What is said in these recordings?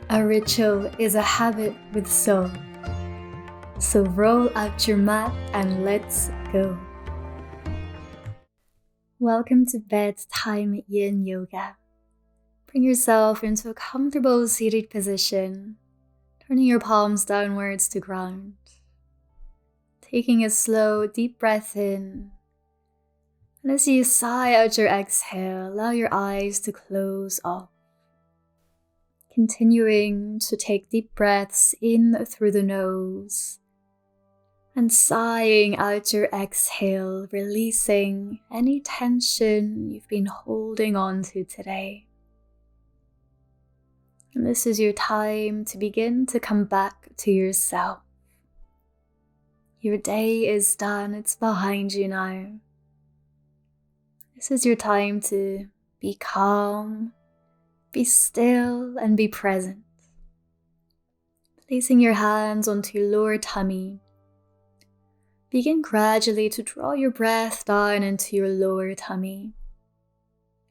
A ritual is a habit with soul. So roll out your mat and let's go. Welcome to Bedtime Yin Yoga. Bring yourself into a comfortable seated position, turning your palms downwards to ground. Taking a slow, deep breath in. And as you sigh out your exhale, allow your eyes to close off. Continuing to take deep breaths in through the nose and sighing out your exhale, releasing any tension you've been holding on to today. And this is your time to begin to come back to yourself. Your day is done, it's behind you now. This is your time to be calm, be still, and be present. Placing your hands onto your lower tummy, begin gradually to draw your breath down into your lower tummy,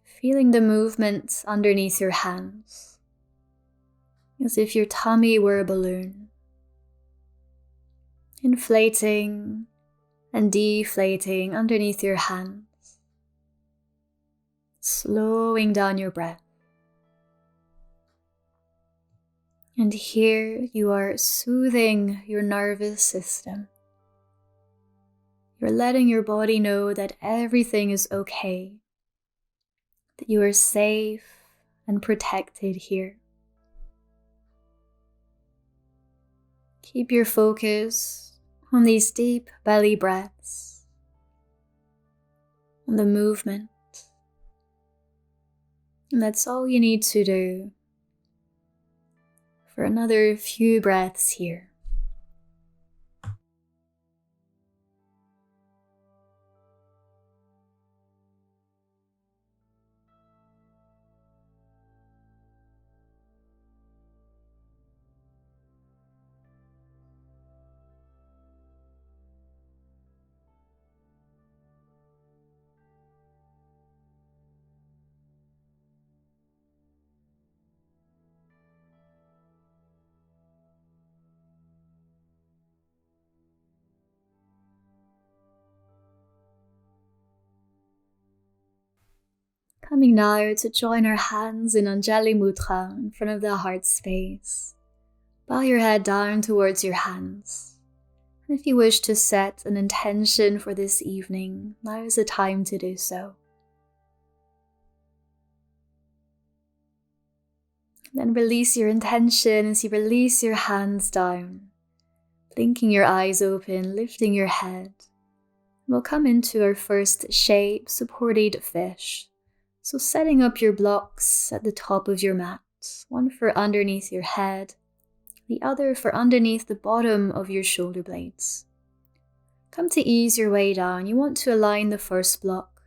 feeling the movement underneath your hands, as if your tummy were a balloon, inflating and deflating underneath your hands, slowing down your breath. And here you are soothing your nervous system. You're letting your body know that everything is okay, that you are safe and protected here. Keep your focus on these deep belly breaths, on the movement. And that's all you need to do for another few breaths here. Coming now to join our hands in Anjali Mudra in front of the heart space. Bow your head down towards your hands. And if you wish to set an intention for this evening, now is the time to do so. Then release your intention as you release your hands down, blinking your eyes open, lifting your head. We'll come into our first shape, supported fish. So setting up your blocks at the top of your mat, one for underneath your head, the other for underneath the bottom of your shoulder blades. Come to ease your way down. You want to align the first block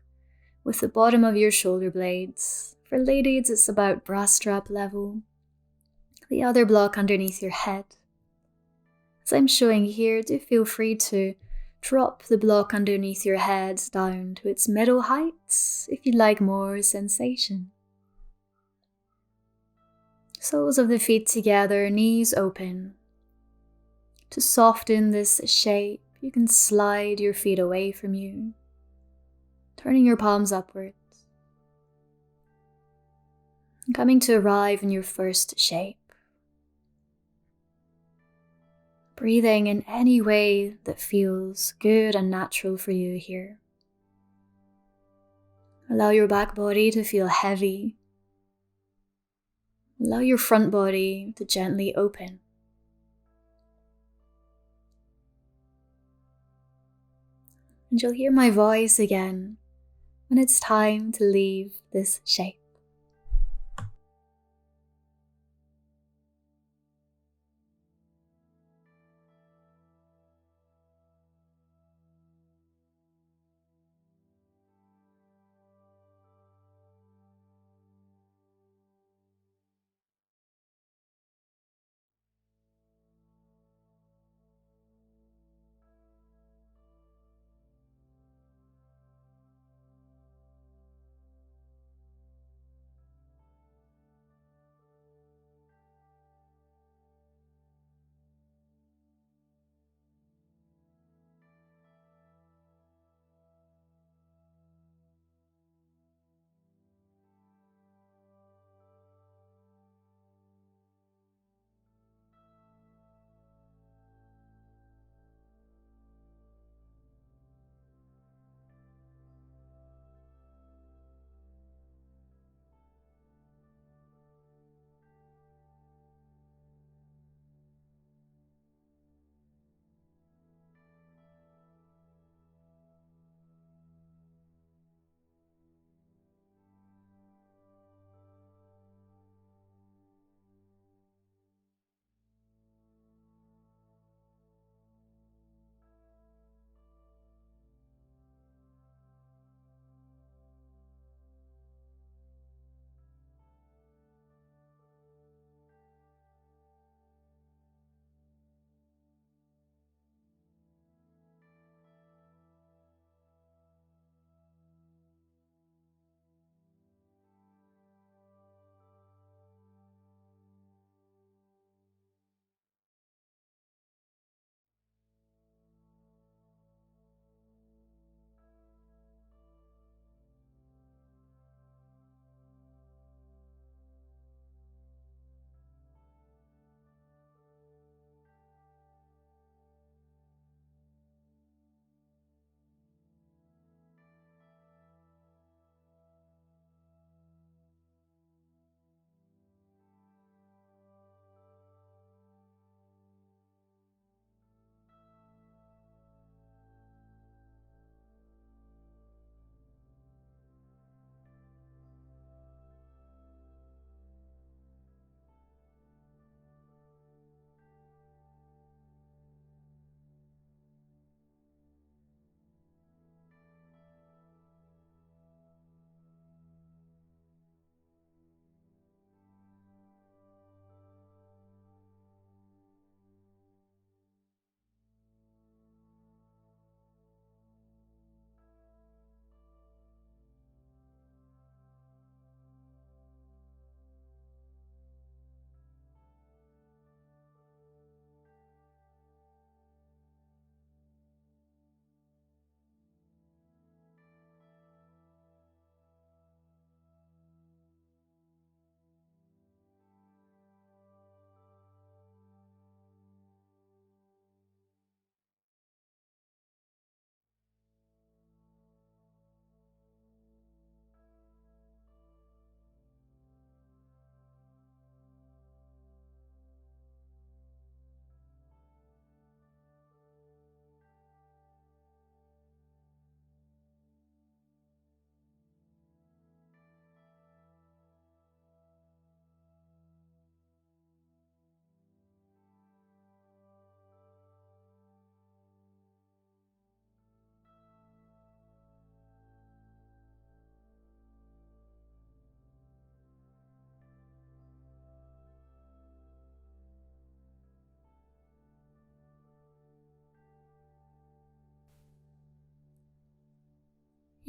with the bottom of your shoulder blades. For ladies, it's about bra strap level. The other block underneath your head. As I'm showing here, do feel free to drop the block underneath your head down to its middle height if you'd like more sensation. Soles of the feet together, knees open. To soften this shape, you can slide your feet away from you, turning your palms upwards. And coming to arrive in your first shape. Breathing in any way that feels good and natural for you here. Allow your back body to feel heavy. Allow your front body to gently open. And you'll hear my voice again when it's time to leave this shape.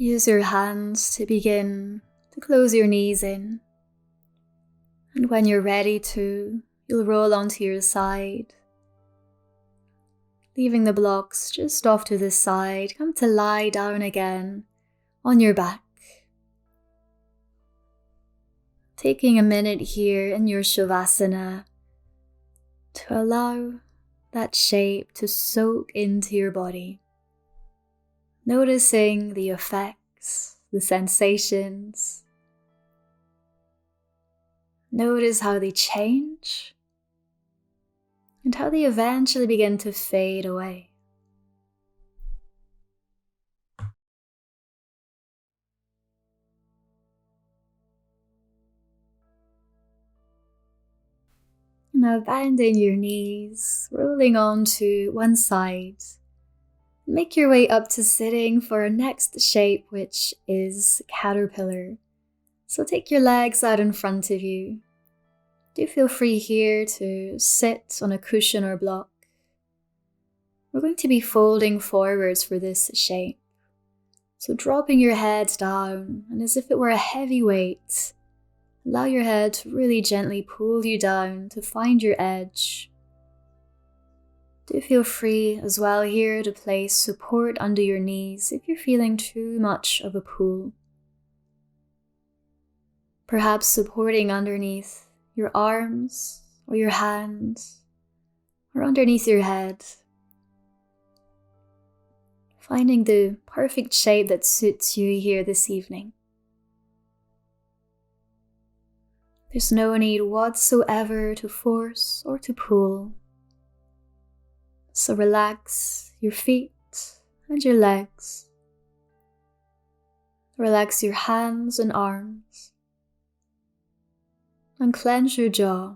Use your hands to begin to close your knees in. And when you're ready to, you'll roll onto your side. Leaving the blocks just off to the side, come to lie down again on your back. Taking a minute here in your Shavasana to allow that shape to soak into your body. Noticing the effects, the sensations. Notice how they change and how they eventually begin to fade away. Now bending your knees, rolling onto one side. Make your way up to sitting for our next shape, which is caterpillar. So take your legs out in front of you. Do feel free here to sit on a cushion or block. We're going to be folding forwards for this shape. So dropping your head down, and as if it were a heavy weight, allow your head to really gently pull you down to find your edge. Do feel free as well here to place support under your knees if you're feeling too much of a pull. Perhaps supporting underneath your arms or your hands or underneath your head. Finding the perfect shape that suits you here this evening. There's no need whatsoever to force or to pull. So relax your feet and your legs. Relax your hands and arms. Unclench your jaw.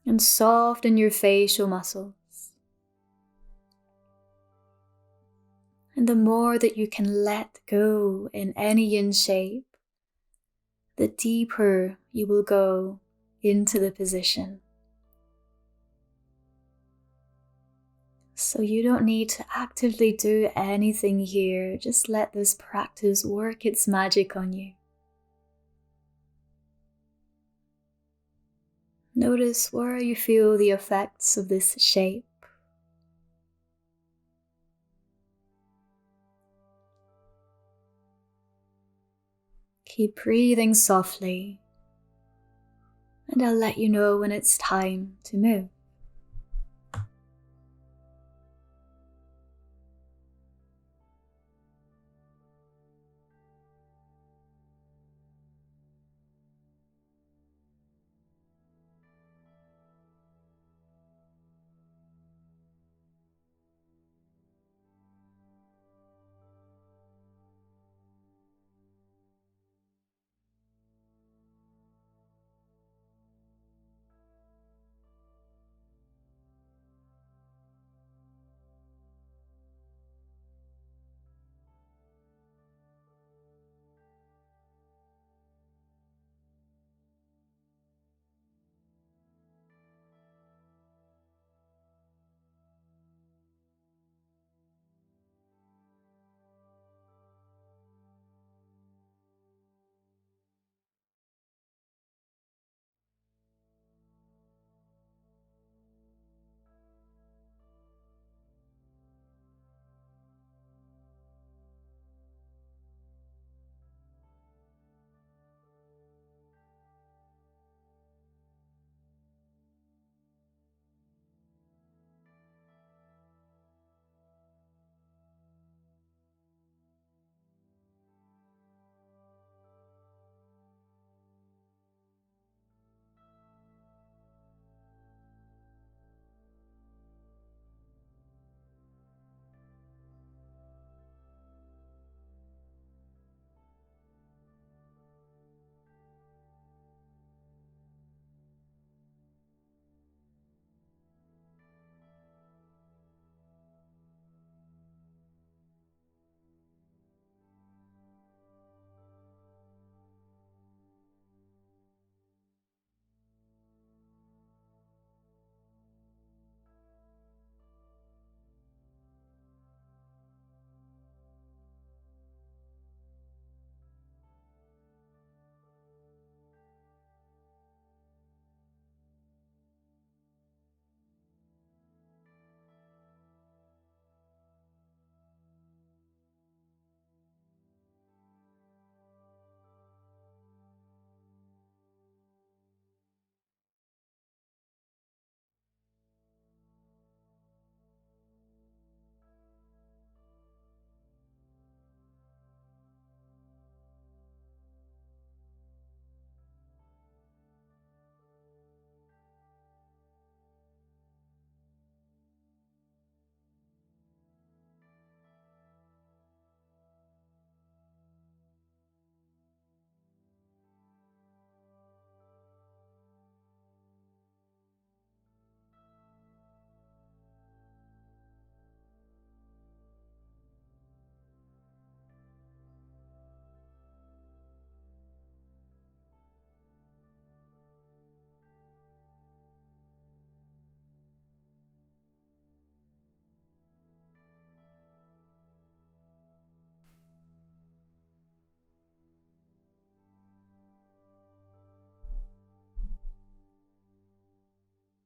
And soften your facial muscles. And the more that you can let go in any yin shape, the deeper you will go into the position. So you don't need to actively do anything here, just let this practice work its magic on you. Notice where you feel the effects of this shape. Keep breathing softly, and I'll let you know when it's time to move.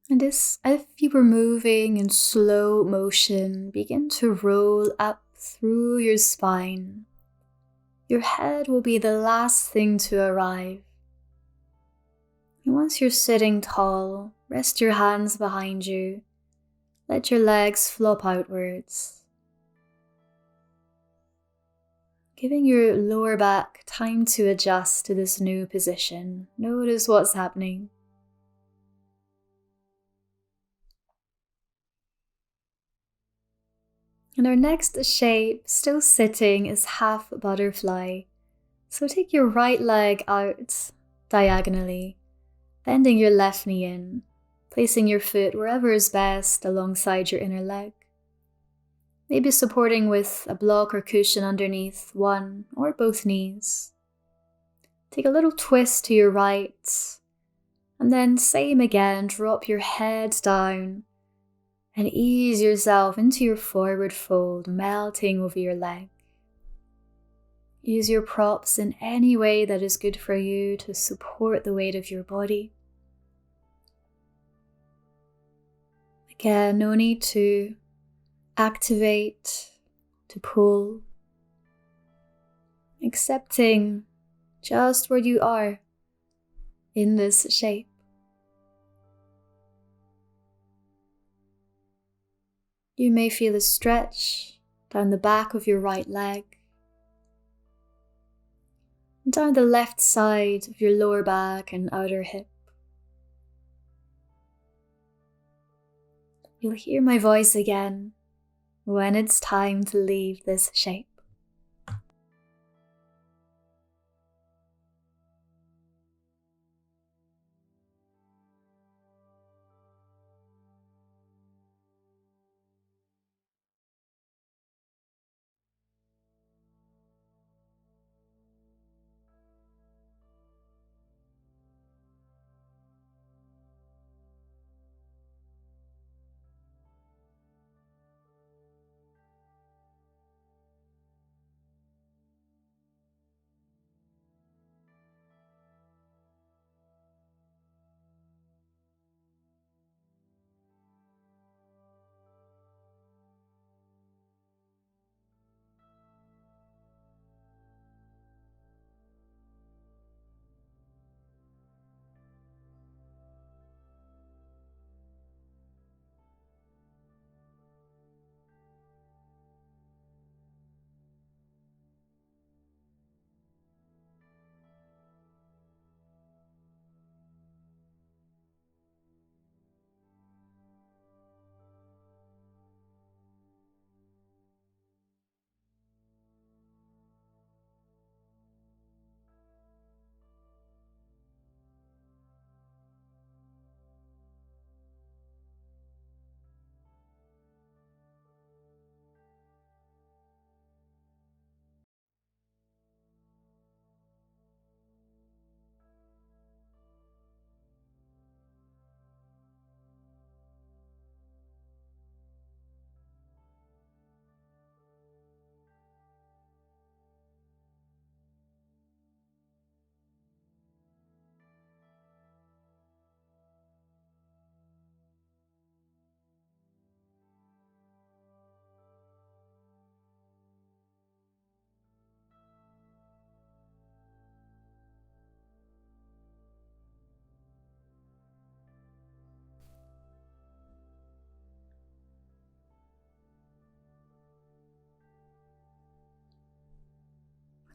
And as if you were moving in slow motion, begin to roll up through your spine. Your head will be the last thing to arrive. And once you're sitting tall, rest your hands behind you. Let your legs flop outwards, giving your lower back time to adjust to this new position. Notice what's happening. And our next shape, still sitting, is half butterfly. So take your right leg out diagonally, bending your left knee in, placing your foot wherever is best alongside your inner leg. Maybe supporting with a block or cushion underneath one or both knees. Take a little twist to your right, and then same again, drop your head down and ease yourself into your forward fold, melting over your leg. Use your props in any way that is good for you to support the weight of your body. Again, no need to activate, to pull. Accepting just where you are in this shape. You may feel a stretch down the back of your right leg, and down the left side of your lower back and outer hip. You'll hear my voice again when it's time to leave this shape.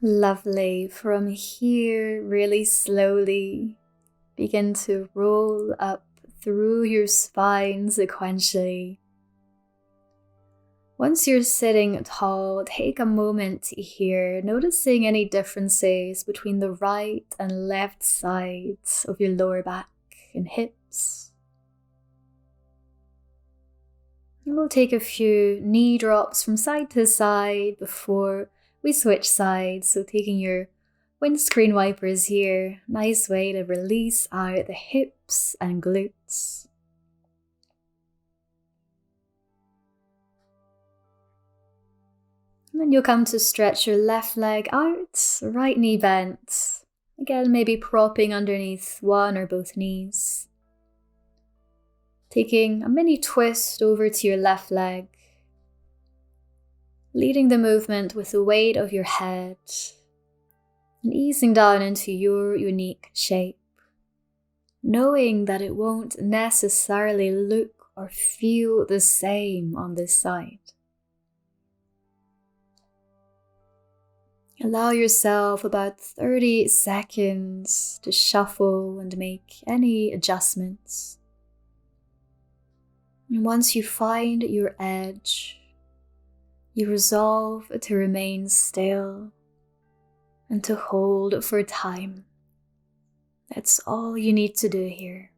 Lovely. From here, really slowly begin to roll up through your spine sequentially. Once you're sitting tall, take a moment here, noticing any differences between the right and left sides of your lower back and hips. And we'll take a few knee drops from side to side before we switch sides. So taking your windscreen wipers here, nice way to release out the hips and glutes. And then you'll come to stretch your left leg out, right knee bent. Again, maybe propping underneath one or both knees. taking a mini twist over to your left leg, leading the movement with the weight of your head and easing down into your unique shape, knowing that it won't necessarily look or feel the same on this side. Allow yourself about 30 seconds to shuffle and make any adjustments. And once you find your edge, you resolve to remain still and to hold for time. That's all you need to do here.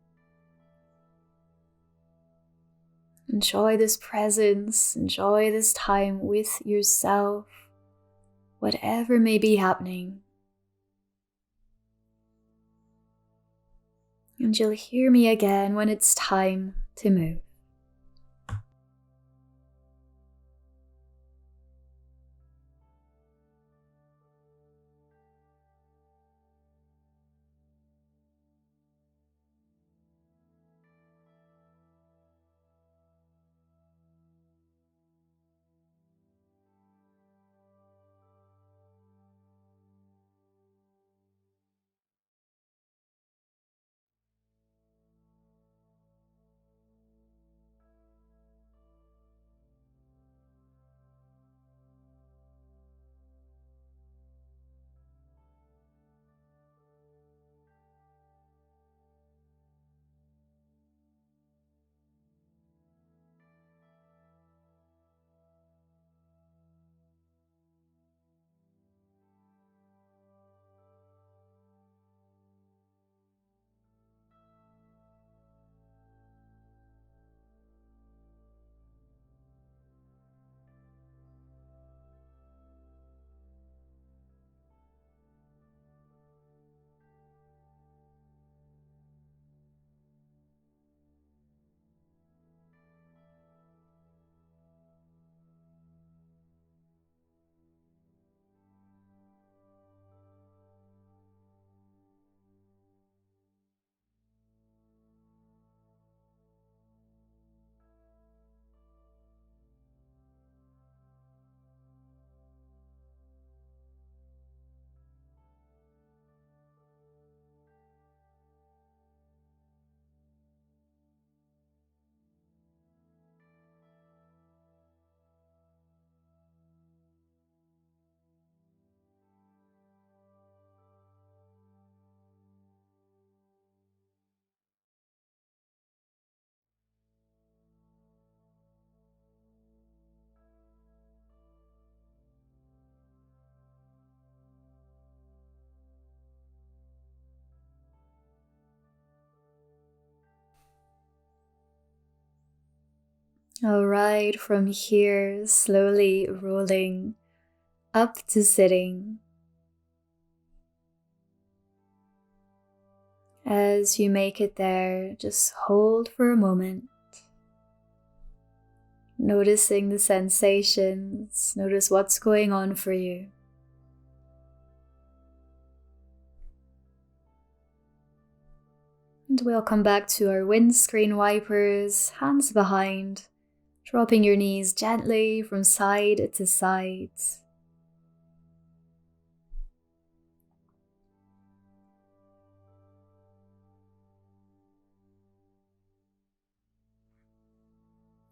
Enjoy this presence, enjoy this time with yourself, whatever may be happening. And you'll hear me again when it's time to move. Alright, from here, slowly rolling up to sitting. As you make it there, just hold for a moment. Noticing the sensations, notice what's going on for you. And we'll come back to our windscreen wipers, hands behind, dropping your knees gently from side to side.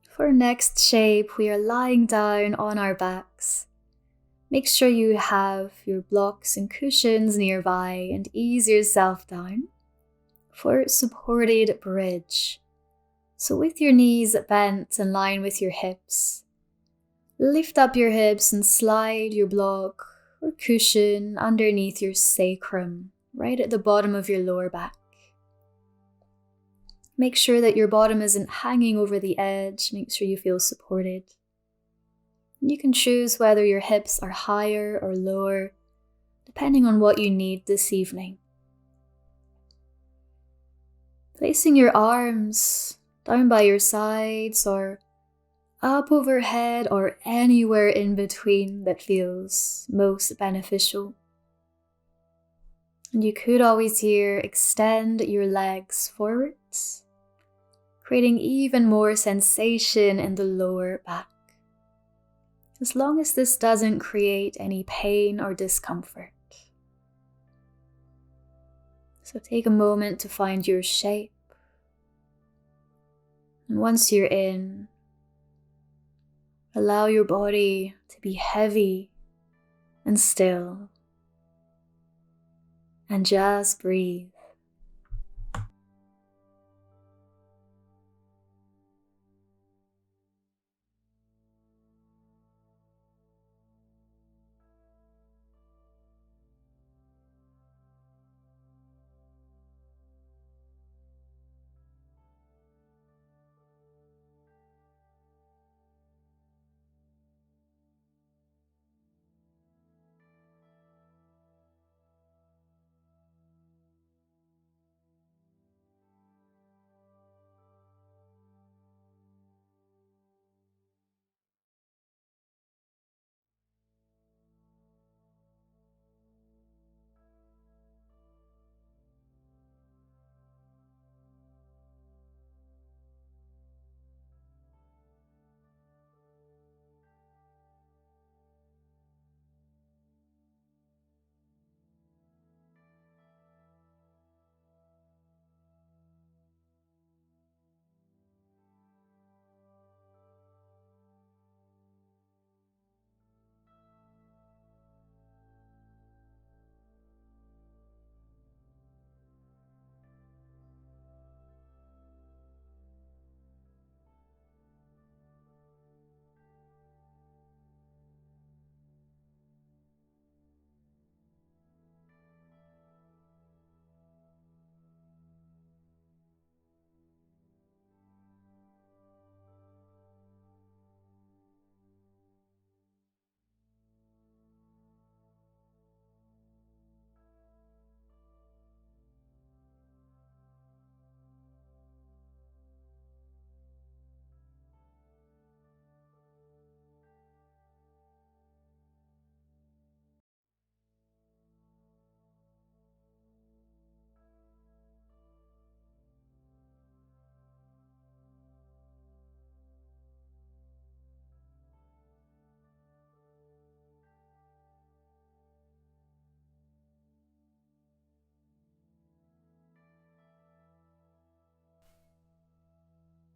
For next shape, we are lying down on our backs. Make sure you have your blocks and cushions nearby and ease yourself down for supported bridge. So with your knees bent in line with your hips, lift up your hips and slide your block or cushion underneath your sacrum, right at the bottom of your lower back. Make sure that your bottom isn't hanging over the edge. Make sure you feel supported. You can choose whether your hips are higher or lower, depending on what you need this evening. Placing your arms down by your sides or up overhead or anywhere in between that feels most beneficial. And you could always here extend your legs forwards, creating even more sensation in the lower back, as long as this doesn't create any pain or discomfort. So take a moment to find your shape. And once you're in, allow your body to be heavy and still. And just breathe.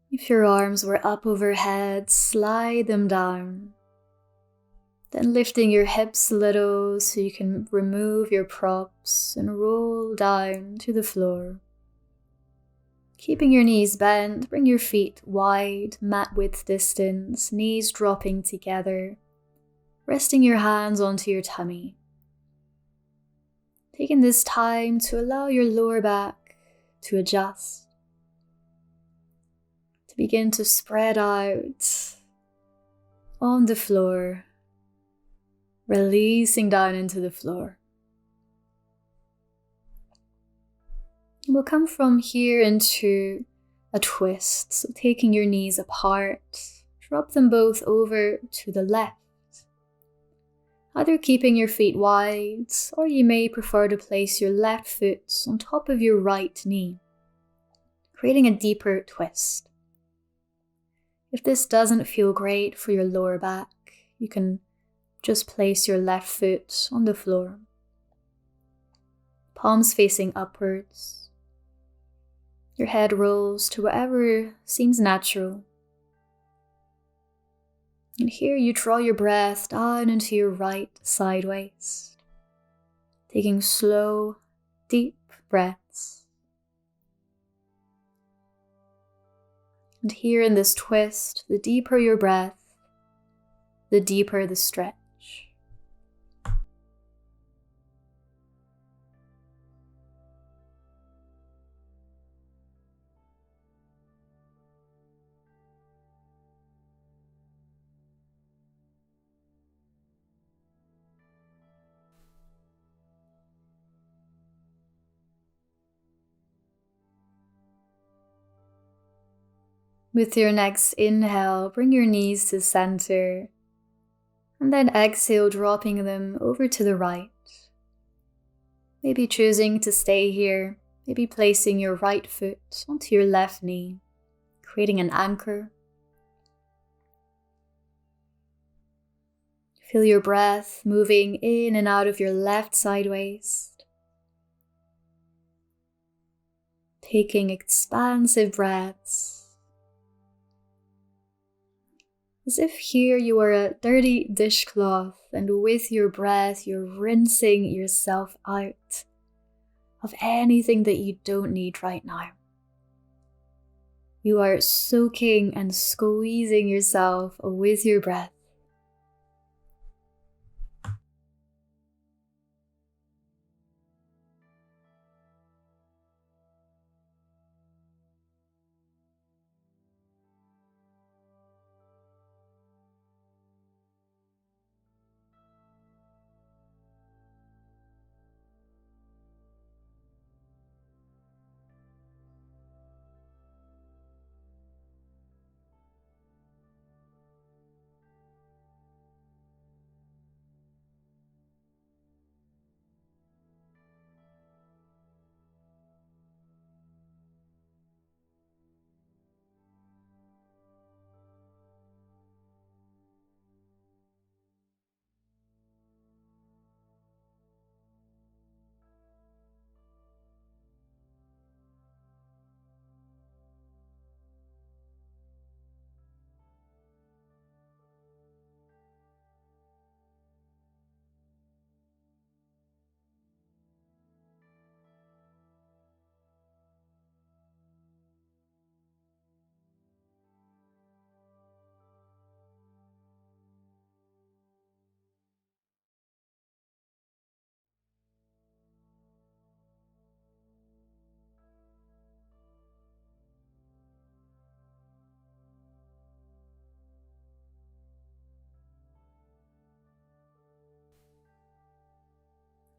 If your arms were up overhead, slide them down. Then lifting your hips a little so you can remove your props and roll down to the floor. Keeping your knees bent, bring your feet wide, mat width distance, knees dropping together, resting your hands onto your tummy. Taking this time to allow your lower back to adjust, to begin to spread out on the floor, releasing down into the floor. We'll come from here into a twist, so taking your knees apart, drop them both over to the left. Either keeping your feet wide, or you may prefer to place your left foot on top of your right knee, creating a deeper twist. If this doesn't feel great for your lower back, you can just place your left foot on the floor, palms facing upwards. Your head rolls to whatever seems natural. And here you draw your breath down into your right side waist, taking slow, deep breaths. And here in this twist, the deeper your breath, the deeper the stretch. With your next inhale, bring your knees to center, and then exhale, dropping them over to the right. Maybe choosing to stay here, maybe placing your right foot onto your left knee, creating an anchor. Feel your breath moving in and out of your left side waist. Taking expansive breaths. As if here you are a dirty dishcloth, and with your breath you're rinsing yourself out of anything that you don't need right now. You are soaking and squeezing yourself with your breath.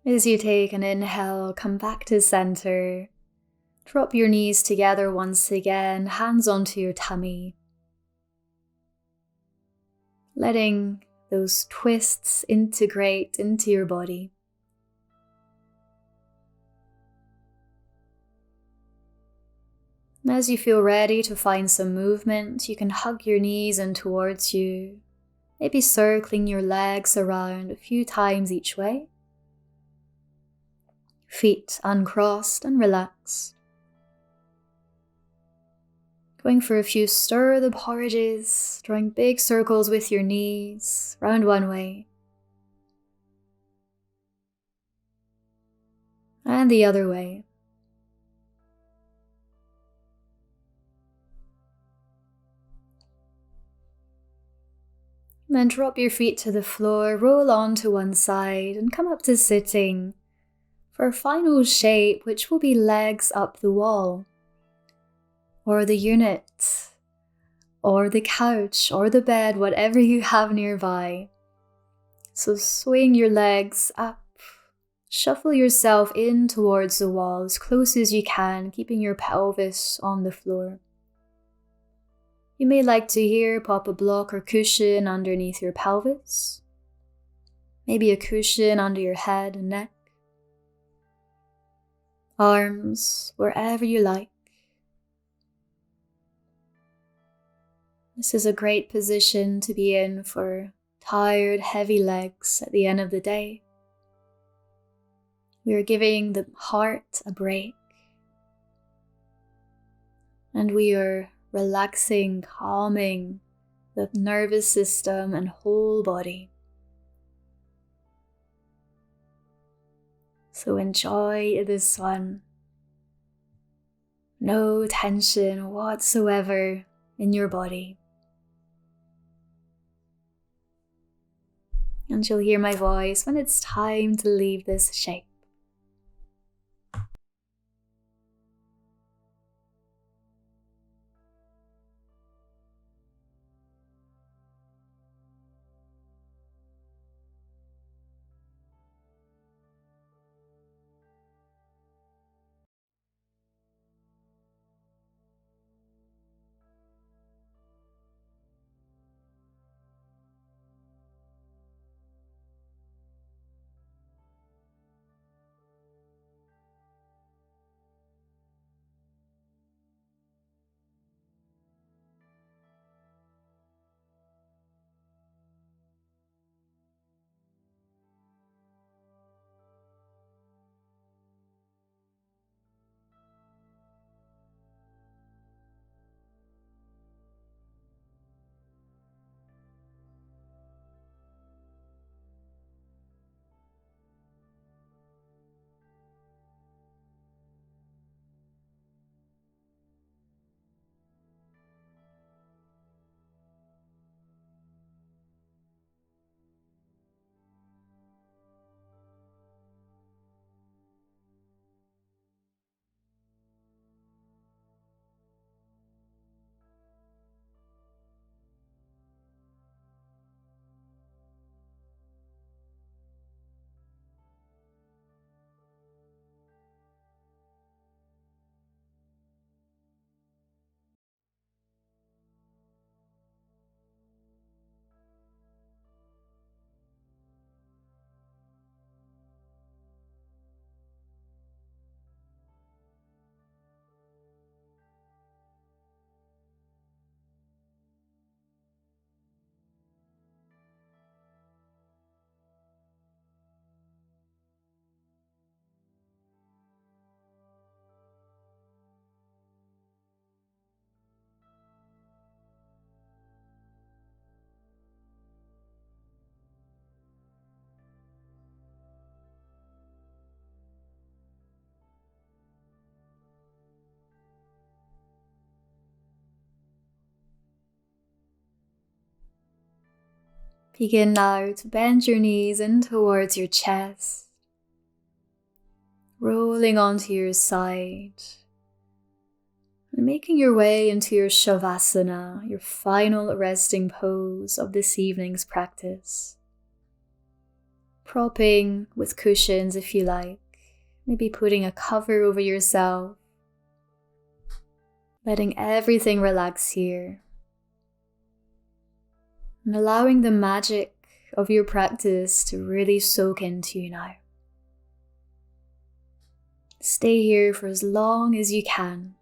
As you take an inhale, come back to center. Drop your knees together once again, hands onto your tummy. Letting those twists integrate into your body. As you feel ready to find some movement, you can hug your knees in towards you, maybe circling your legs around a few times each way. Feet uncrossed and relaxed. Going for a few stir the porridges, drawing big circles with your knees, round one way. And the other way. And then drop your feet to the floor, roll on to one side, and come up to sitting for a final shape, which will be legs up the wall, or the unit, or the couch, or the bed, whatever you have nearby. So swing your legs up, shuffle yourself in towards the wall as close as you can, keeping your pelvis on the floor. You may like to here pop a block or cushion underneath your pelvis, maybe a cushion under your head and neck, arms, wherever you like. This is a great position to be in for tired, heavy legs at the end of the day. We are giving the heart a break. And we are relaxing, calming the nervous system and whole body. So enjoy this one. No tension whatsoever in your body. And you'll hear my voice when it's time to leave this shape. Begin now to bend your knees in towards your chest, rolling onto your side, and making your way into your Shavasana, your final resting pose of this evening's practice. Propping with cushions if you like, maybe putting a cover over yourself, letting everything relax here, and allowing the magic of your practice to really soak into you now. Stay here for as long as you can.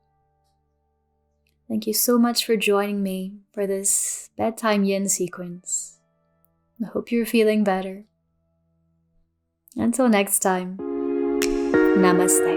Thank you so much for joining me for this Bedtime Yin sequence. I hope you're feeling better. Until next time, Namaste.